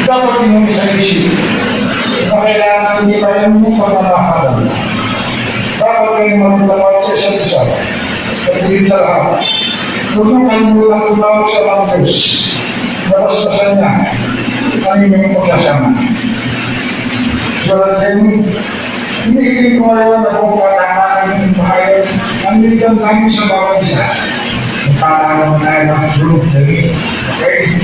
dapat yung isang isip na kailangan hindi kayo mong pagmamahalan. Dapat kayo magtawad sa isa't isa. Pagkilid sa lahat. Huwag nyo kalimutan tumawag sa mga Diyos. Balas-basan niya ang inyong pagsasama. Sulat din, hindi kinikumayawan na kung patamanan ng bahayag ang niligang kami sa bawat isa. Patamanan na ng group. Okay?